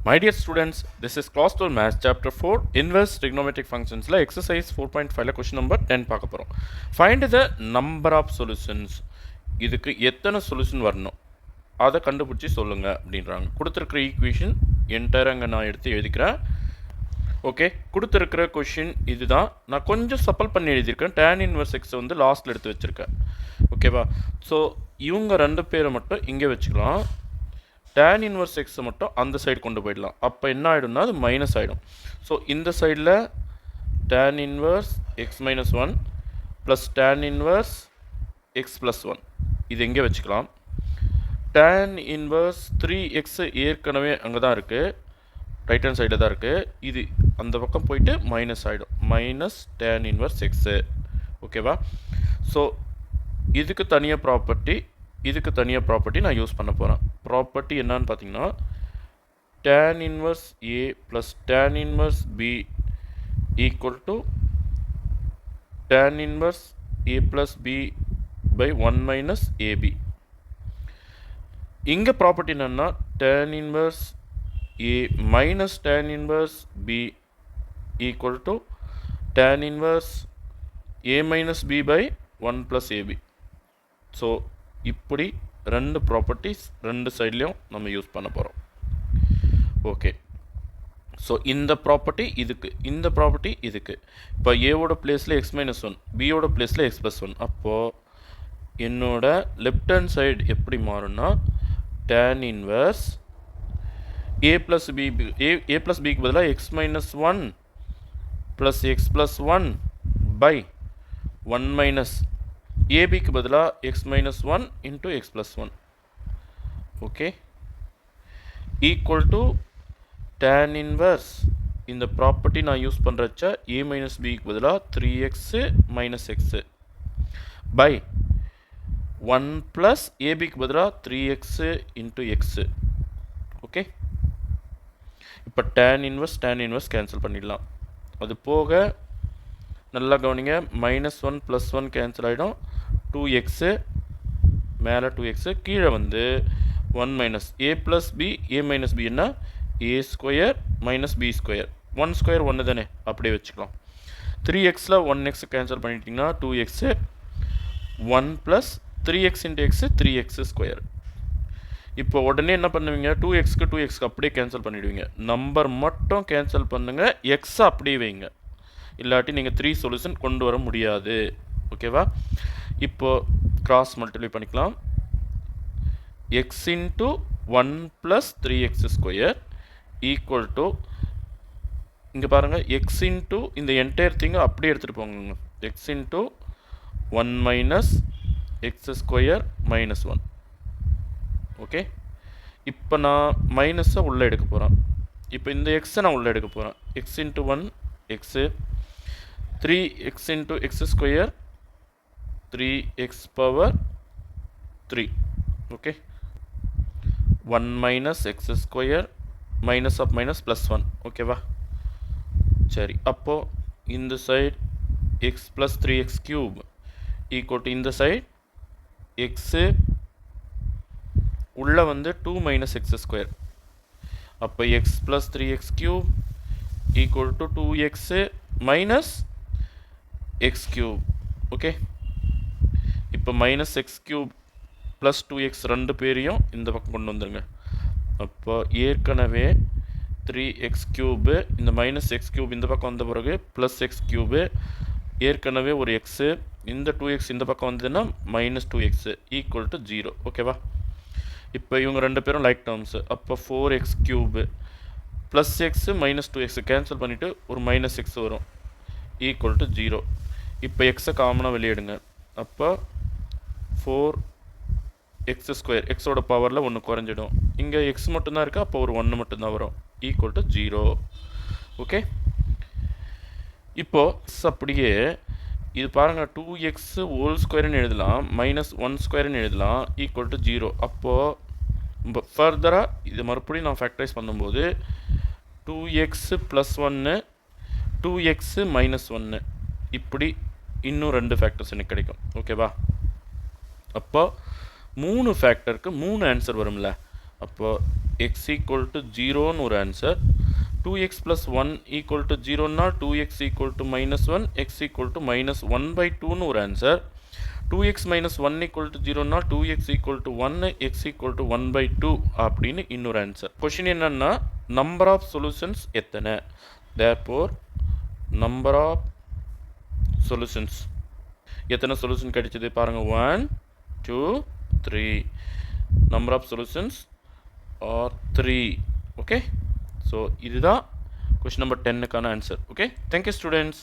My dear students, this is class 12 math chapter 4 inverse trigonometric functions la exercise 4.5 la question number 10 பார்க்க போறோம். Find the number of solutions. இதுக்கு எத்தனை solution வரணும் அதை கண்டுபிடிச்சி சொல்லுங்க அப்படின்றாங்க. கொடுத்துருக்கிற ஈக்குவேஷன் என்டையராக நான் எடுத்து எழுதிக்கிறேன். ஓகே, கொடுத்துருக்கிற கொஷின் இதுதான். நான் கொஞ்சம் சப்பல் பண்ணி எழுதியிருக்கேன். tan இன்வர்ஸ் எக்ஸை வந்து லாஸ்ட்டில் எடுத்து வச்சுருக்கேன். ஓகேவா? ஸோ இவங்க ரெண்டு பேரை மட்டும் இங்கே வச்சுக்கலாம். tan இன்வர்ஸ் எக்ஸை மட்டும் அந்த சைடு கொண்டு போயிடலாம். அப்போ என்ன ஆகிடும்னா அது மைனஸ் ஆகிடும். ஸோ இந்த சைடில் tan inverse X minus one plus tan inverse X plus one இது எங்கே வச்சுக்கலாம். tan இன்வர்ஸ் 3x ஏற்கனவே அங்கே தான் இருக்குது, ரைட் ஹேண்ட் சைடில் தான் இருக்குது. இது அந்த பக்கம் போயிட்டு மைனஸ் ஆகிடும், மைனஸ் tan இன்வர்ஸ் எக்ஸு. ஓகேவா? ஸோ இதுக்கு தனியாக ப்ராப்பர்ட்டி, இதுக்கு தனியாக ப்ராப்பர்ட்டி நான் யூஸ் பண்ண போகிறேன். ப்ராப்பர்ட்டி என்னன்னு பார்த்தீங்கன்னா tan inverse A plus tan inverse b equal to tan inverse A plus b by 1 minus ab. இங்கே ப்ராப்பர்ட்டி என்னென்னா tan inverse a minus tan inverse b equal to tan inverse a minus b by 1 plus ab. So இப்படி ரெண்டு properties ரெண்டு சைட்லேயும் நம்ம use பண்ண போகிறோம். Okay, so இந்த ப்ராப்பர்ட்டி இதுக்கு, இந்த ப்ராப்பர்ட்டி இதுக்கு. இப்போ ஏவோட பிளேஸில் எக்ஸ் மைனஸ் ஒன், பியோட பிளேஸில் எக்ஸ் ப்ளஸ் ஒன். அப்போது என்னோட லெஃப்ட் ஹேண்ட் சைடு எப்படி மாறும்னா tan inverse A plus B, A plus பிக்கு பதிலாக x minus one plus x plus one by 1 minus ஏபிக்கு பதிலாக x minus one into x plus one. Okay, equal to tan inverse இந்த property நான் use பண்ணுறச்ச A minus பிக்கு பதிலாக 3x minus x by 1 plus ஏபிக்கு பதிலாக 3x இன்ட்டு எக்ஸு. ஓகே, இப்போ tan இன்வர்ஸ் கேன்சல் பண்ணிடலாம். அது போக நல்லா கவனிங்க, minus one plus one cancel ஆகிடும். 2x மேலே 2x கீழே வந்து 1 minus A plus B, A minus B என்ன A square minus B square. 1 square 1 தானே, அப்படியே வச்சுக்கலாம். 3xல் 1x கேன்சல் பண்ணிட்டீங்கன்னா 2x 1 plus 3x into x 3x square. இப்போ உடனே என்ன பண்ணுவீங்க, 2xக்கு 2xக்கு அப்படியே கேன்சல் பண்ணிவிடுவீங்க. நம்பர் மட்டும் கேன்சல் பண்ணுங்கள், எக்ஸை அப்படியே வைங்க. இல்லாட்டி நீங்கள் 3 சொல்யூஷன் கொண்டு வர முடியாது. ஓகேவா? இப்போது கிராஸ் மல்டிப்ளை பண்ணிக்கலாம். X into 1 plus 3x square equal to, இங்கே பாருங்கள், எக்ஸ் இன்ட்டு இந்த என்டையர் திங்கை அப்படியே எடுத்துகிட்டு போங்க. X into 1 minus x square minus 1. Okay, இப்போ நான் மைனஸை உள்ளே எடுக்க போகிறேன். இப்போ இந்த எக்ஸை நான் உள்ளே எடுக்க போகிறேன். X into 1 x, 3x into x square 3x power 3. Okay, 1 minus x square minus of minus plus 1. ஓகேவா? சரி, அப்போது இந்த side x plus 3x cube equal to இந்த சைடு எக்ஸு உள்ளே வந்து 2 மைனஸ் எக்ஸ் ஸ்கொயர். அப்போ x plus 3x cube equal to 2x minus x cube. Okay, இப்போ minus x cube plus 2x ரெண்டு பேரையும் இந்த பக்கம் கொண்டு வந்துடுங்க. அப்போ ஏற்கனவே 3x கியூபு, இந்த மைனஸ் எக்ஸ் கியூப் இந்த பக்கம் வந்த பிறகு ப்ளஸ் எக்ஸ் கியூபு, ஏற்கனவே ஒரு எக்ஸு, இந்த 2x இந்த பக்கம் வந்ததுன்னா மைனஸ் 2x ஈக்குவல் டு 0. ஓகேவா? இப்போ இவங்க ரெண்டு பேரும் லைக் டேர்ம்ஸு. அப்போ 4x cube plus x minus 2x cancel பண்ணிவிட்டு ஒரு மைனஸ் எக்ஸ் வரும் ஈக்குவல் டு 0. இப்போ எக்ஸை காமனாக வெளியிடுங்க. அப்போ 4x ஸ்கொயர், எக்ஸோட பவரில் 1 குறைஞ்சிடும். இங்கே எக்ஸ் மட்டும்தான் இருக்குது, அப்போ ஒரு 1 மட்டும்தான் வரும் ஈக்குவல் டு 0. ஓகே, இப்போது எக்ஸ் அப்படியே இது பாருங்கள், 2x ஹோல் ஸ்கொயர்னு எழுதலாம், மைனஸ் 1 ஸ்கொயர்னு எழுதலாம் ஈக்குவல் டு 0. அப்போது ஃபர்தராக இது மறுபடியும் நான் ஃபேக்டரைஸ் பண்ணும்போது 2x ப்ளஸ் 1 2x மைனஸ் 1 இப்படி இன்னும் 2 ஃபேக்டர்ஸ் எனக்கு கிடைக்கும். ஓகேவா? அப்போ 3 ஃபேக்டருக்கு 3 ஆன்சர் வரும்ல. அப்போ x equal to 0ன்னு ஒரு answer. 2x plus 1 equal to 0ன்னா 2x equal to minus 1, x equal to minus 1 by 2ன்னு ஒரு answer. 2x minus 1 equal to 0ன்னா 2x equal to 1, x equal to 1 by 2 அப்படின்னு இன்னொரு ஆன்சர். கொஷின் என்னன்னா number of solutions எத்தனை? Therefore number of solutions எத்தனை solution கிடைச்சது பாருங்க. 1 2 3. Number of solutions are 3. Okay, so இதுதான் question number 10க்கான ஆன்சர். Okay, thank you students.